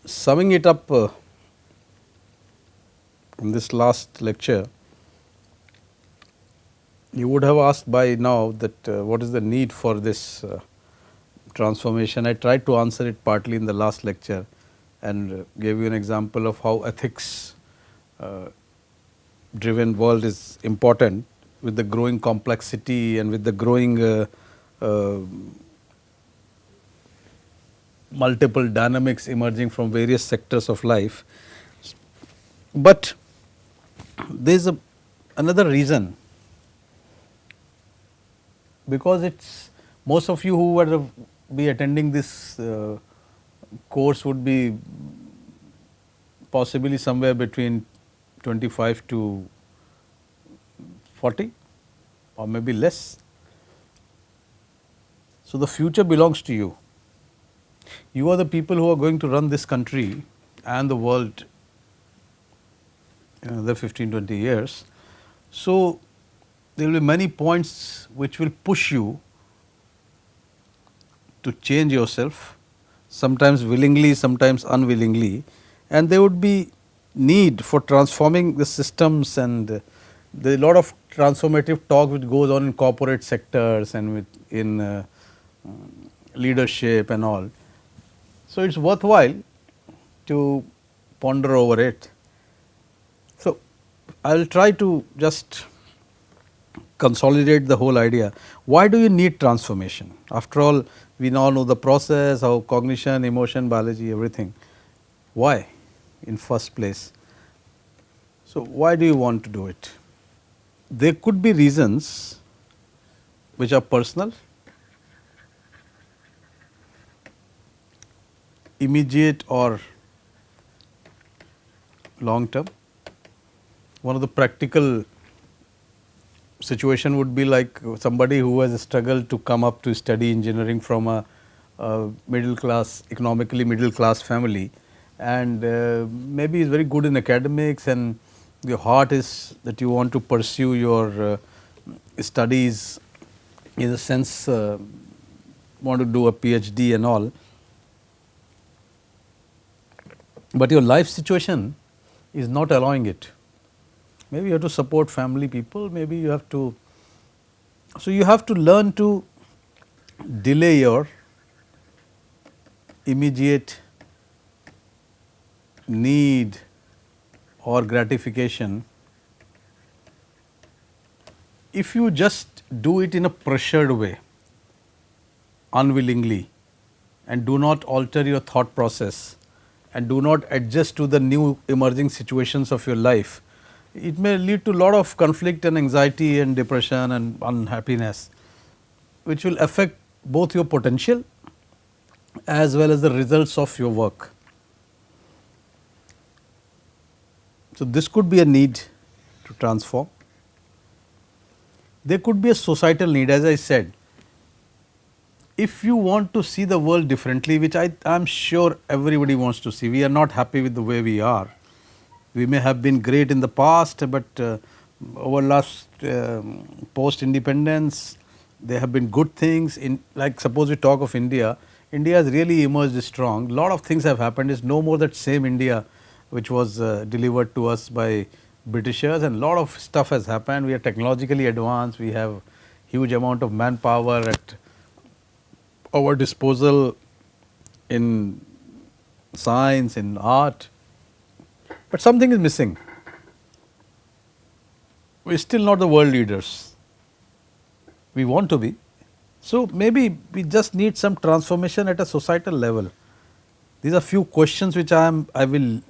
Summing it up in this last lecture, you would have asked by now that what is the need for this transformation. I tried to answer it partly in the last lecture and gave you an example of how ethics driven world is important with the growing complexity and with the growing uh, multiple dynamics emerging from various sectors of life. But there is another reason, because it's most of you who would be attending this course would be possibly somewhere between 25 to 40 or maybe less. So, the future belongs to you. You are the people who are going to run this country and the world in another 15-20 years. So, there will be many points which will push you to change yourself, sometimes willingly, sometimes unwillingly, and there would be need for transforming the systems, and there is a lot of transformative talk which goes on in corporate sectors and in leadership and all. So, it is worthwhile to ponder over it. So, I will try to just consolidate the whole idea. Why do you need transformation? After all, we now know the process, how cognition, emotion, biology, everything. Why in first place? So, why do you want to do it? There could be reasons which are personal, immediate or long term. One of the practical situation would be like somebody who has struggled to come up to study engineering from a middle class, economically middle class family, and maybe is very good in academics, and your heart is that you want to pursue your studies, in the sense want to do a PhD and all, but your life situation is not allowing it. Maybe you have to support family people, maybe you have to, so you have to learn to delay your immediate need or gratification. If you just do it in a pressured way, unwillingly, and do not alter your thought process and do not adjust to the new emerging situations of your life, it may lead to a lot of conflict and anxiety and depression and unhappiness, which will affect both your potential as well as the results of your work. So, this could be a need to transform. There could be a societal need, as I said. If you want to see the world differently, which I am sure everybody wants to see, we are not happy with the way we are. We may have been great in the past, but over last post independence, there have been good things. In, like suppose we talk of India, India has really emerged strong. Lot of things have happened. It's no more that same India which was delivered to us by Britishers, and lot of stuff has happened. We are technologically advanced. We have huge amount of manpower at our disposal in science, in art. But something is missing. We are still not the world leaders. We want to be. So, maybe we just need some transformation at a societal level. These are few questions which I will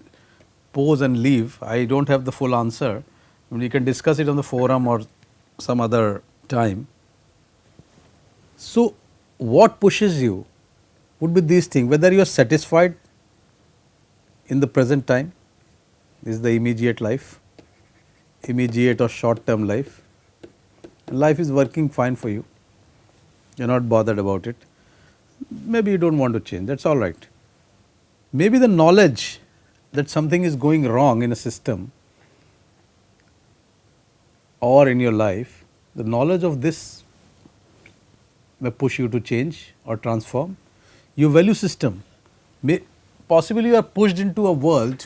pose and leave. I do not have the full answer. We can discuss it on the forum or some other time. So, what pushes you would be these things, whether you are satisfied in the present time. This is the immediate life, immediate or short term life. Life is working fine for you, you are not bothered about it. Maybe you do not want to change, that is all right. Maybe the knowledge that something is going wrong in a system or in your life, the knowledge of this may push you to change or transform. Your value system, May, possibly you are pushed into a world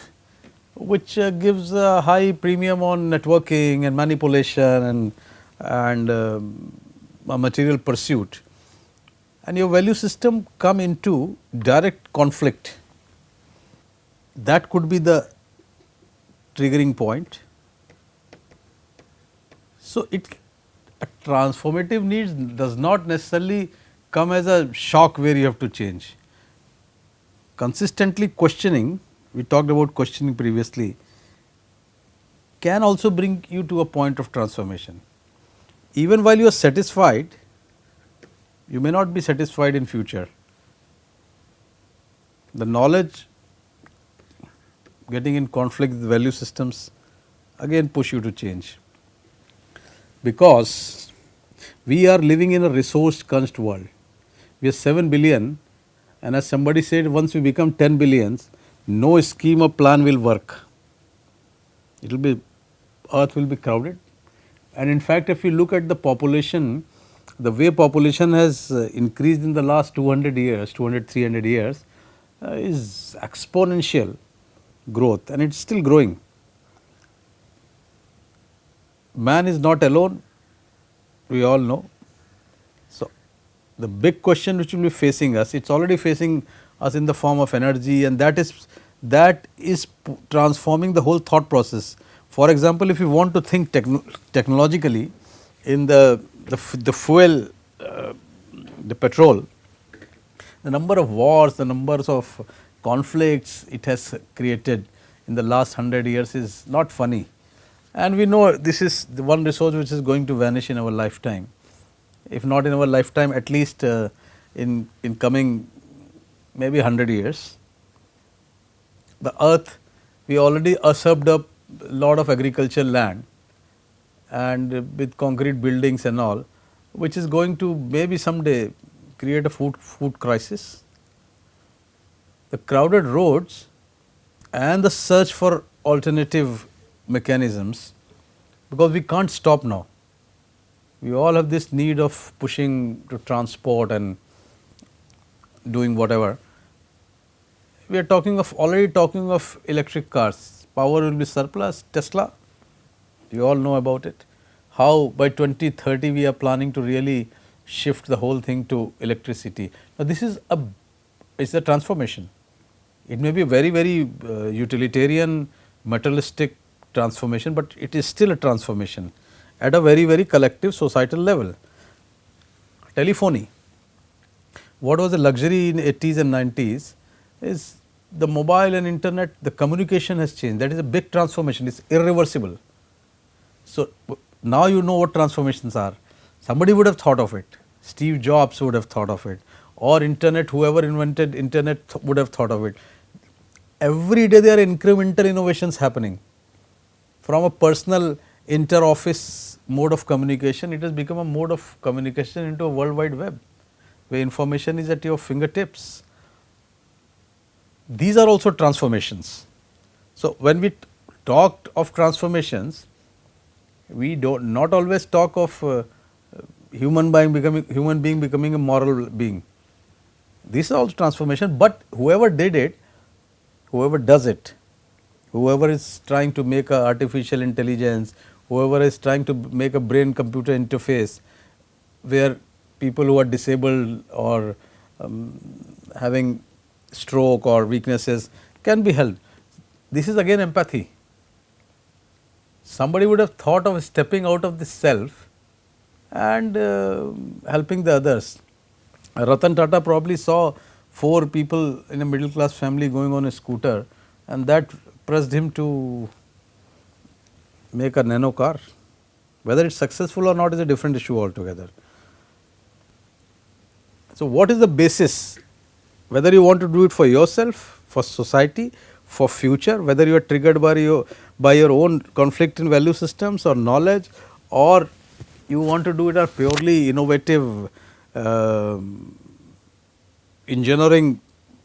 which gives a high premium on networking and manipulation and a material pursuit, and your value system come into direct conflict. That could be the triggering point. So, it a transformative needs does not necessarily come as a shock where you have to change. Consistently questioning, we talked about questioning previously, can also bring you to a point of transformation. Even while you are satisfied, you may not be satisfied in future. The knowledge getting in conflict with value systems again push you to change, because we are living in a resource crunched world. We are 7 billion, and as somebody said, once we become 10 billions, no scheme or plan will work. It will be, earth will be crowded. And in fact, if you look at the population, the way population has increased in the last 200 years, 200, 300 years, is exponential growth, and it's still growing. Man is not alone, we all know. So, the big question which will be facing us, it's already facing us in the form of energy, and that is transforming the whole thought process. For example, if you want to think technologically in the fuel, the petrol, the number of wars, the numbers of conflicts it has created in the last 100 years is not funny. And we know this is the one resource which is going to vanish in our lifetime. If not in our lifetime, at least in coming maybe 100 years. The earth, we already usurped up a lot of agricultural land, and with concrete buildings and all, which is going to maybe someday create a food crisis. The crowded roads and the search for alternative mechanisms, because we can't stop now. We all have this need of pushing to transport and doing whatever. We are already talking of electric cars. Power will be surplus. Tesla, you all know about it. How by 2030 we are planning to really shift the whole thing to electricity. Now this is it's a transformation. It may be a very utilitarian, materialistic transformation, but it is still a transformation at a very collective societal level. Telephony, what was a luxury in 80s and 90s is the mobile and internet, the communication has changed. That is a big transformation, it is irreversible. So, now you know what transformations are. Somebody would have thought of it, Steve Jobs would have thought of it, or internet, whoever invented internet would have thought of it. Every day there are incremental innovations happening. From a personal inter-office mode of communication, it has become a mode of communication into a world wide web, where information is at your fingertips. These are also transformations. So, when we talked of transformations, we not always talk of human being becoming a moral being. This is also transformation, but whoever did it, whoever does it, whoever is trying to make a artificial intelligence, whoever is trying to make a brain computer interface where people who are disabled or having stroke or weaknesses can be helped. This is again empathy. Somebody would have thought of stepping out of the self and helping the others. Ratan Tata probably saw 4 people in a middle class family going on a scooter, and that pressed him to make a nano car. Whether it's successful or not is a different issue altogether. So, what is the basis? Whether you want to do it for yourself, for society, for future, whether you are triggered by your own conflict in value systems or knowledge, or you want to do it a purely innovative engineering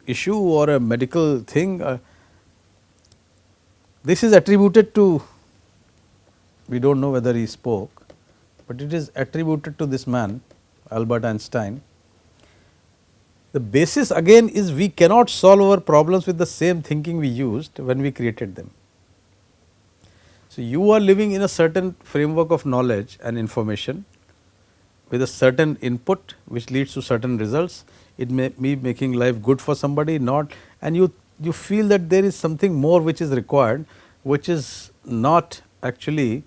issue or a medical thing, this is attributed to, we do not know whether he spoke, but it is attributed to this man Albert Einstein. The basis again is we cannot solve our problems with the same thinking we used when we created them. So, you are living in a certain framework of knowledge and information with a certain input which leads to certain results. It may be making life good for somebody, not, and you feel that there is something more which is required, which is not actually,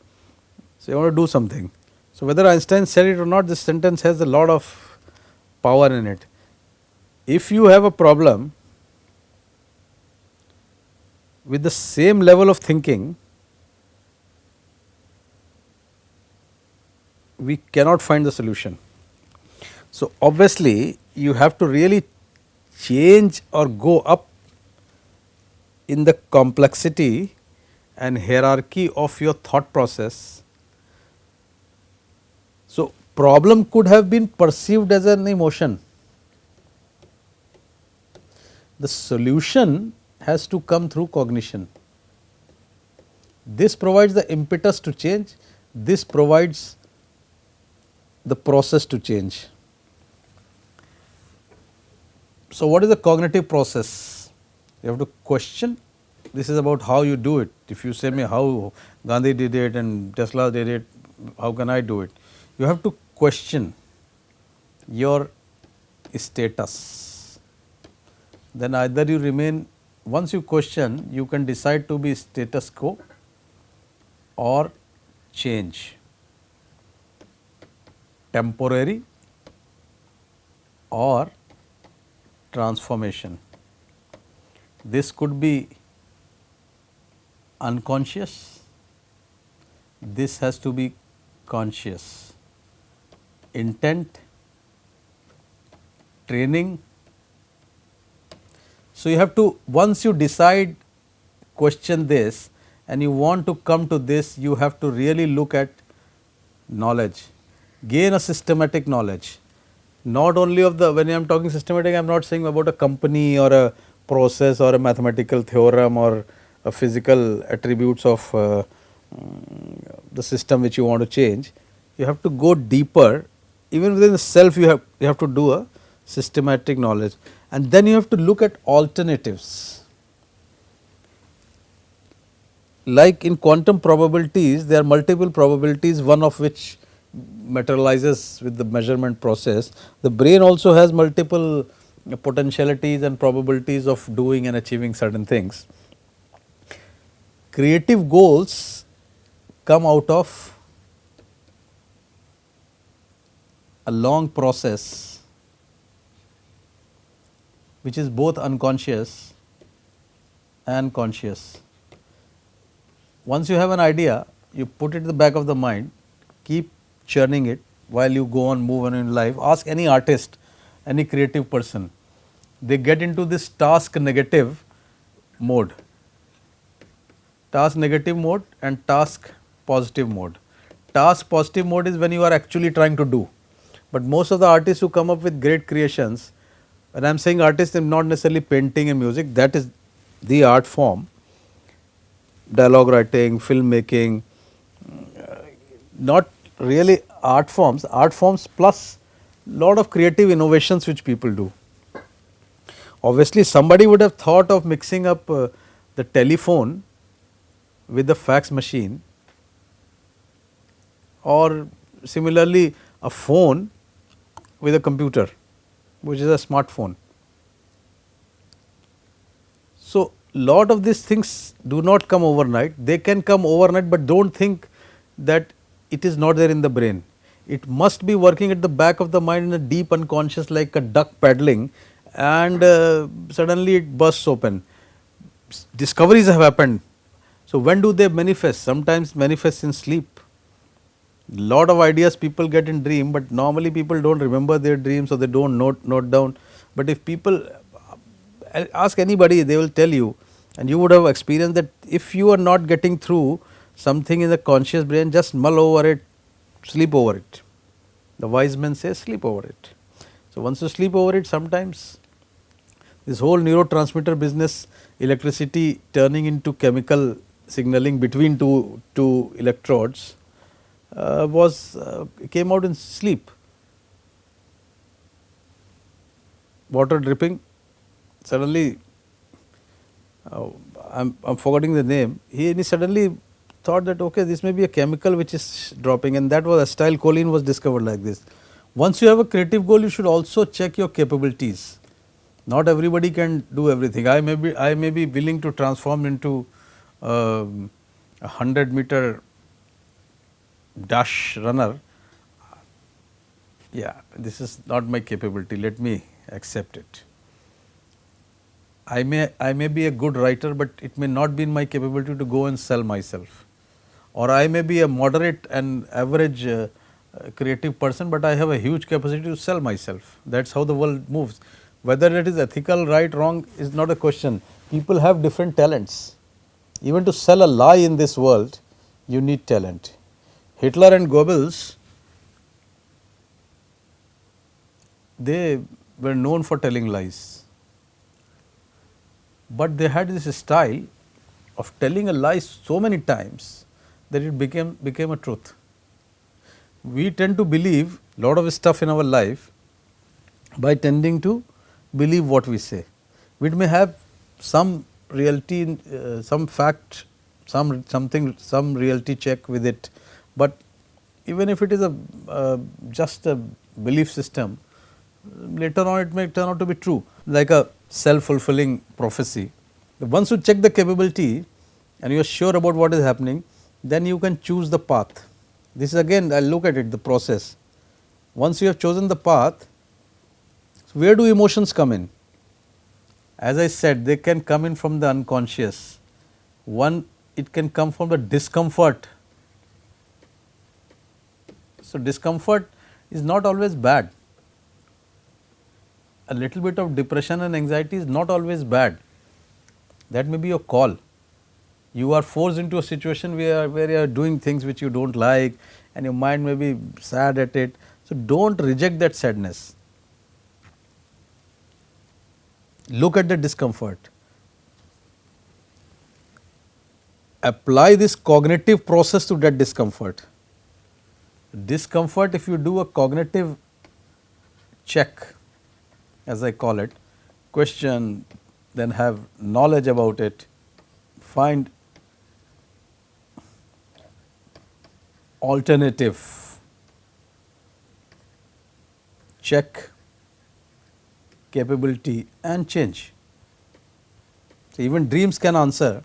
so you want to do something. So, whether Einstein said it or not, this sentence has a lot of power in it. If you have a problem with the same level of thinking, we cannot find the solution. So, obviously, you have to really change or go up in the complexity and hierarchy of your thought process. So, problem could have been perceived as an emotion. The solution has to come through cognition. This provides the impetus to change, this provides the process to change. So, what is the cognitive process? You have to question. This is about how you do it. If you say me how Gandhi did it and Tesla did it, how can I do it? You have to question your status. Then either you remain, once you question, you can decide to be status quo or change, temporary or transformation. This could be unconscious, this has to be conscious. Intent, training. So, you have to, once you decide, question this and you want to come to this, you have to really look at knowledge, gain a systematic knowledge. Not only of the, when I am talking systematic, I am not saying about a company or a process or a mathematical theorem or a physical attributes of the system which you want to change. You have to go deeper, even within the self you have to do a systematic knowledge, and then you have to look at alternatives. Like in quantum probabilities, there are multiple probabilities, one of which materializes with the measurement process. The brain also has multiple potentialities and probabilities of doing and achieving certain things. Creative goals come out of a long process which is both unconscious and conscious. Once you have an idea, you put it at the back of the mind, keep churning it while you go on, move on in life. Ask any artist, any creative person, they get into this task negative mode, task negative mode and task positive mode. Task positive mode is when you are actually trying to do, but most of the artists who come up with great creations, when I am saying artists, I am not necessarily painting and music, that is the art form, dialogue writing, filmmaking, not really art forms plus lot of creative innovations which people do. Obviously, somebody would have thought of mixing up the telephone with the fax machine, or similarly a phone with a computer, which is a smartphone. So, lot of these things do not come overnight, they can come overnight, but do not think that it is not there in the brain. It must be working at the back of the mind in a deep unconscious, like a duck paddling, and suddenly it bursts open. Discoveries have happened. So, when do they manifest? Sometimes manifest in sleep. Lot of ideas people get in dream, but normally people do not remember their dreams, or they do not note down. But if people ask anybody, they will tell you, and you would have experienced that if you are not getting through something in the conscious brain, just mull over it, sleep over it. The wise men say sleep over it. So, once you sleep over it, sometimes this whole neurotransmitter business, electricity turning into chemical signaling between two electrodes, came out in sleep. water dripping, suddenly I'm forgetting the name. He suddenly thought that okay, this may be a chemical which is dropping, and that was acetylcholine was discovered like this. Once you have a creative goal, you should also check your capabilities. Not everybody can do everything. I may be willing to transform into a 100-meter dash runner. Yeah, this is not my capability. Let me accept it. I may be a good writer, but it may not be in my capability to go and sell myself. Or I may be a moderate and average creative person, but I have a huge capacity to sell myself. That's how the world moves. Whether it is ethical, right, wrong is not a question. People have different talents. Even to sell a lie in this world, you need talent. Hitler and Goebbels, they were known for telling lies, but they had this style of telling a lie so many times that it became a truth. We tend to believe lot of stuff in our life by tending to believe what we say. We may have some reality, some fact, some reality check with it, but even if it is a just a belief system, later on it may turn out to be true, like a self-fulfilling prophecy. Once you check the capability and you are sure about what is happening, then you can choose the path. This is again, I will look at it, the process. Once you have chosen the path, where do emotions come in? As I said, they can come in from the unconscious. One, it can come from the discomfort. So, discomfort is not always bad. A little bit of depression and anxiety is not always bad. That may be your call. You are forced into a situation where you are doing things which you do not like and your mind may be sad at it. So, do not reject that sadness. Look at the discomfort. Apply this cognitive process to that discomfort. Discomfort, if you do a cognitive check, as I call it, question, then have knowledge about it, find alternative, check capability and change. So, even dreams can answer,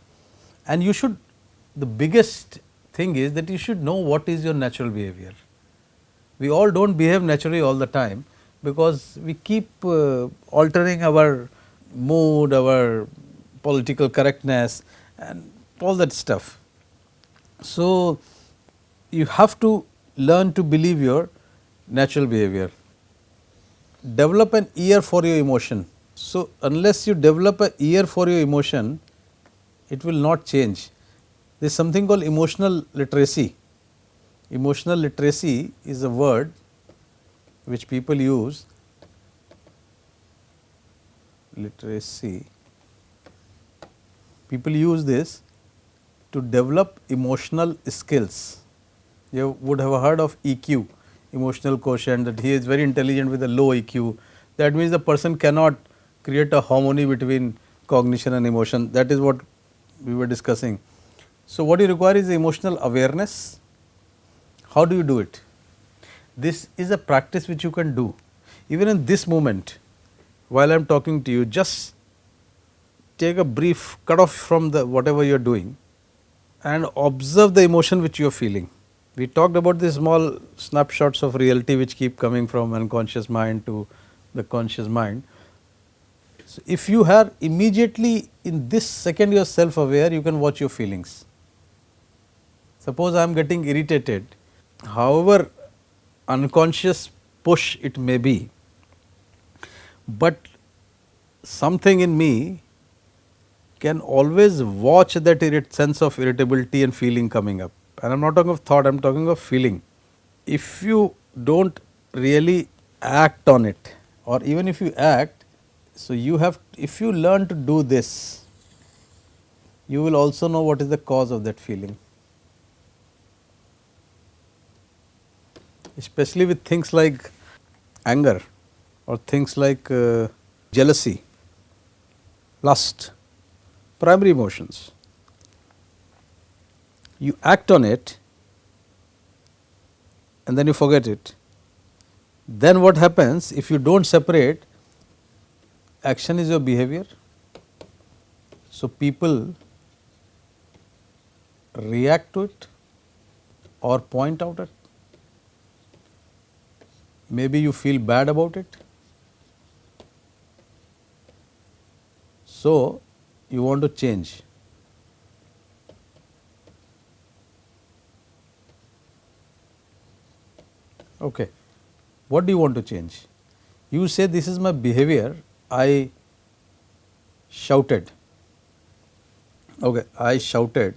and you should, the biggest thing is that you should know what is your natural behavior. We all do not behave naturally all the time, because we keep altering our mood, our political correctness and all that stuff. So, you have to learn to believe your natural behavior. Develop an ear for your emotion. So, unless you develop an ear for your emotion, it will not change. There is something called emotional literacy. Emotional literacy is a word which people use, literacy, people use this to develop emotional skills. You would have heard of EQ, emotional quotient, that he is very intelligent with a low EQ. That means the person cannot create a harmony between cognition and emotion. That is what we were discussing. So, what you require is emotional awareness. How do you do it? This is a practice which you can do. Even in this moment, while I am talking to you, just take a brief cut off from the whatever you are doing and observe the emotion which you are feeling. We talked about the small snapshots of reality which keep coming from unconscious mind to the conscious mind. So, if you are immediately in this second you are self aware, you can watch your feelings. Suppose I am getting irritated, however unconscious push it may be, but something in me can always watch that sense of irritability and feeling coming up. And I am not talking of thought, I am talking of feeling. If you do not really act on it, or even if you act, so you have, if you learn to do this, you will also know what is the cause of that feeling. Especially with things like anger or things like jealousy, lust, primary emotions. You act on it and then you forget it. Then what happens if you do not separate? Action is your behavior. So, people react to it or point out it. Maybe you feel bad about it. So, you want to change. Okay. What do you want to change? You say this is my behavior, I shouted. Okay, I shouted,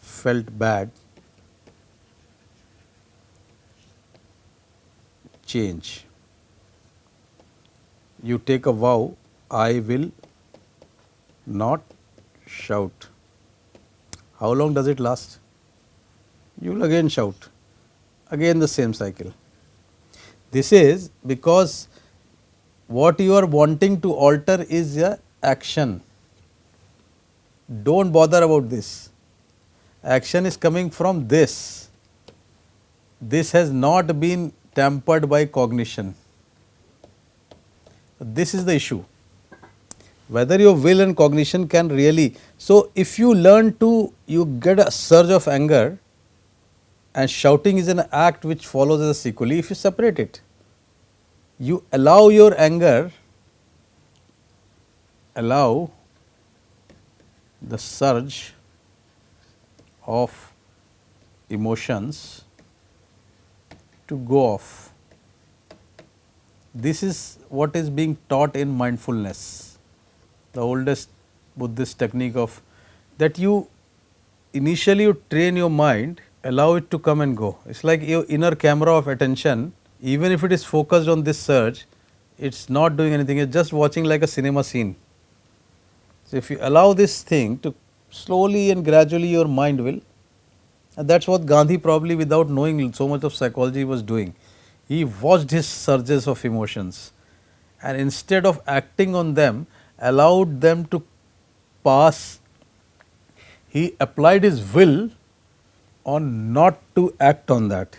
felt bad, change. You take a vow, I will not shout. How long does it last? You will again shout, again the same cycle. This is because what you are wanting to alter is a action. Do not bother about this. Action is coming from this. This has not been tempered by cognition. This is the issue. Whether your will and cognition can really. So, if you learn to, you get a surge of anger, and shouting is an act which follows as a sequelae. If you separate it, you allow your anger, allow the surge of emotions to go off. This is what is being taught in mindfulness, the oldest Buddhist technique of that you initially you train your mind, allow it to come and go. It is like your inner camera of attention, even if it is focused on this surge, it is not doing anything, it is just watching like a cinema scene. So, if you allow this thing to slowly and gradually your mind will, and that is what Gandhi probably without knowing so much of psychology was doing. He watched his surges of emotions and instead of acting on them, allowed them to pass. He applied his will on not to act on that.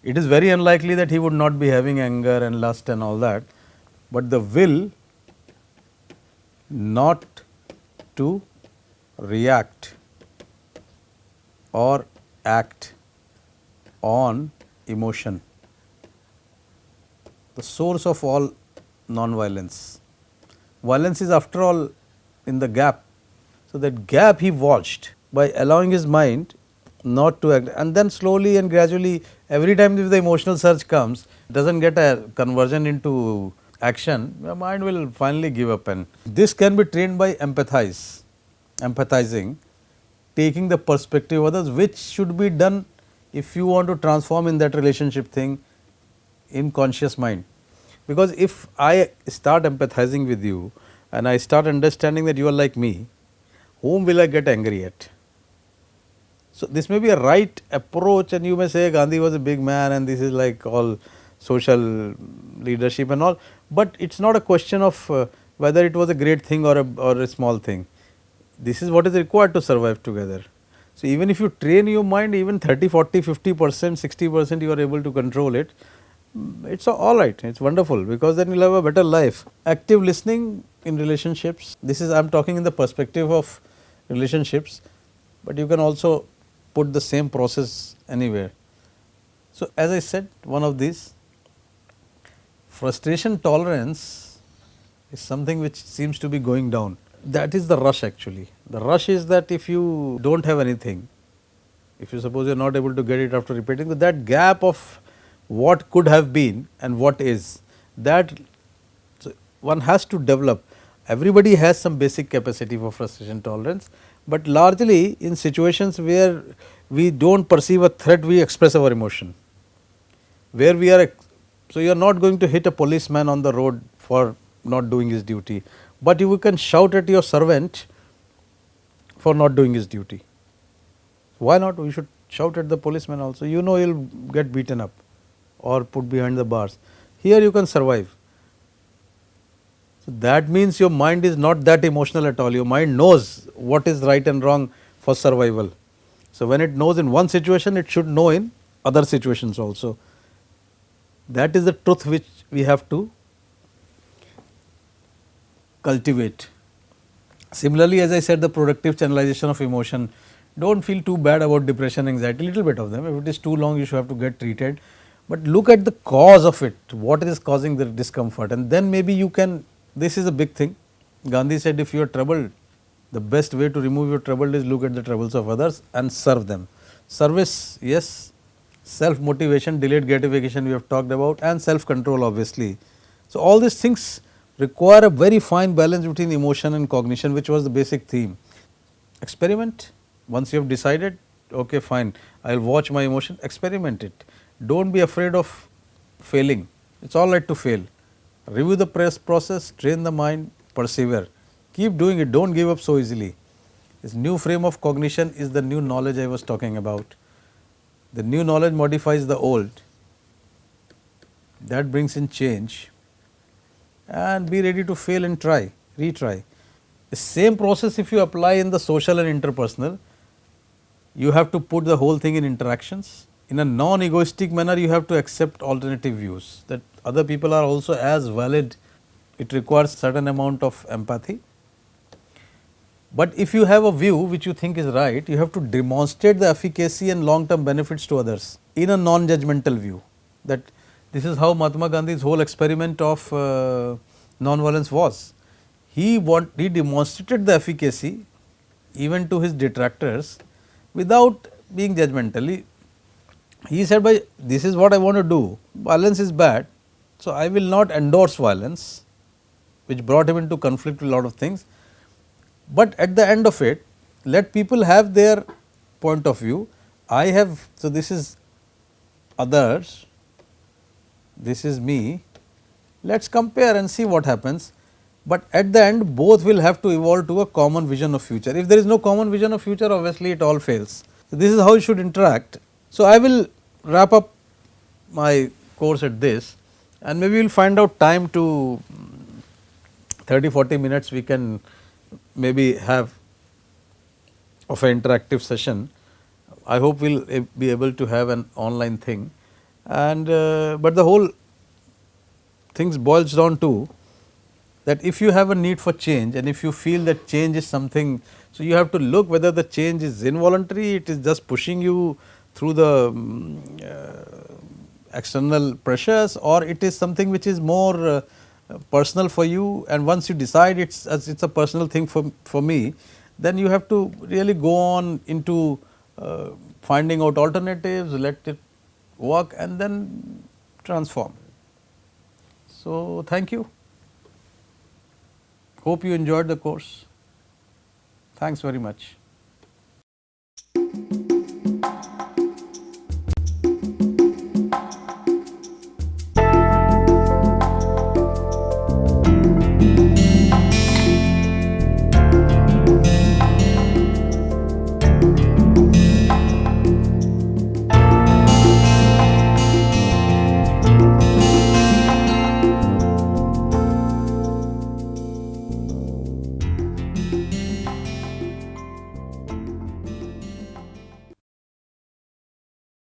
It is very unlikely that he would not be having anger and lust and all that, but the will not to react or act on emotion, the source of all non-violence. Violence is after all in the gap. So, that gap he watched by allowing his mind not to act, and then slowly and gradually every time if the emotional surge comes, does not get a conversion into action, the mind will finally give up. And this can be trained by empathizing, taking the perspective of others, which should be done if you want to transform in that relationship thing in conscious mind. Because if I start empathizing with you and I start understanding that you are like me, whom will I get angry at? So, this may be a right approach, and you may say Gandhi was a big man and this is like all social leadership and all, but it is not a question of whether it was a great thing or a small thing. This is what is required to survive together. So, even if you train your mind even 30, 40, 50%, 60% you are able to control it, it is all right, it is wonderful, because then you will have a better life. Active listening in relationships, this is I am talking in the perspective of relationships, but you can also put the same process anywhere. So, as I said, one of these, frustration tolerance is something which seems to be going down. That is the rush actually. The rush is that if you do not have anything, if you suppose you are not able to get it after repeating, that gap of what could have been and what is, that so one has to develop. Everybody has some basic capacity for frustration tolerance, but largely in situations where we do not perceive a threat, we express our emotion. Where we are, so you are not going to hit a policeman on the road for not doing his duty, but you can shout at your servant for not doing his duty. Why not? We should shout at the policeman also, you know he will get beaten up. or put behind the bars. Here you can survive. So that means your mind is not that emotional at all. Your mind knows what is right and wrong for survival. So when it knows in one situation, it should know in other situations also. That is the truth which we have to cultivate. Similarly, as I said, the productive channelization of emotion, don't feel too bad about depression, anxiety, little bit of them. If it is too long, you should have to get treated. But look at the cause of it, what is causing the discomfort, and then maybe you can, this is a big thing. Gandhi said, if you are troubled, the best way to remove your trouble is look at the troubles of others and serve them. Service, yes, self motivation, delayed gratification we have talked about, and self control obviously. So all these things require a very fine balance between emotion and cognition, which was the basic theme. Experiment, once you have decided, okay fine, I will watch my emotion, experiment it. Don't be afraid of failing, it is all right to fail. Review the process, train the mind, persevere, keep doing it, don't give up so easily. This new frame of cognition is the new knowledge I was talking about. The new knowledge modifies the old, that brings in change, and be ready to fail and try, retry. The same process if you apply in the social and interpersonal, you have to put the whole thing in interactions. In a non-egoistic manner, you have to accept alternative views, that other people are also as valid. It requires certain amount of empathy. But if you have a view which you think is right, you have to demonstrate the efficacy and long term benefits to others in a non-judgmental view. That this is how Mahatma Gandhi's whole experiment of non-violence was. He demonstrated the efficacy even to his detractors without being judgmental. He said, by this is what I want to do, violence is bad, so I will not endorse violence, which brought him into conflict with a lot of things. But at the end of it, let people have their point of view. I have, so this is others, this is me, let us compare and see what happens. But at the end, both will have to evolve to a common vision of future. If there is no common vision of future, obviously it all fails. So this is how you should interact. So I will wrap up my course at this, and maybe we will find out time to 30-40 minutes we can maybe have of an interactive session. I hope we will be able to have an online thing, and but the whole things boils down to that if you have a need for change and if you feel that change is something, so you have to look whether the change is involuntary, it is just pushing you through the external pressures, or it is something which is more personal for you, and once you decide it's a personal thing for me, then you have to really go on into finding out alternatives, let it work and then transform. So thank you. Hope you enjoyed the course. Thanks very much.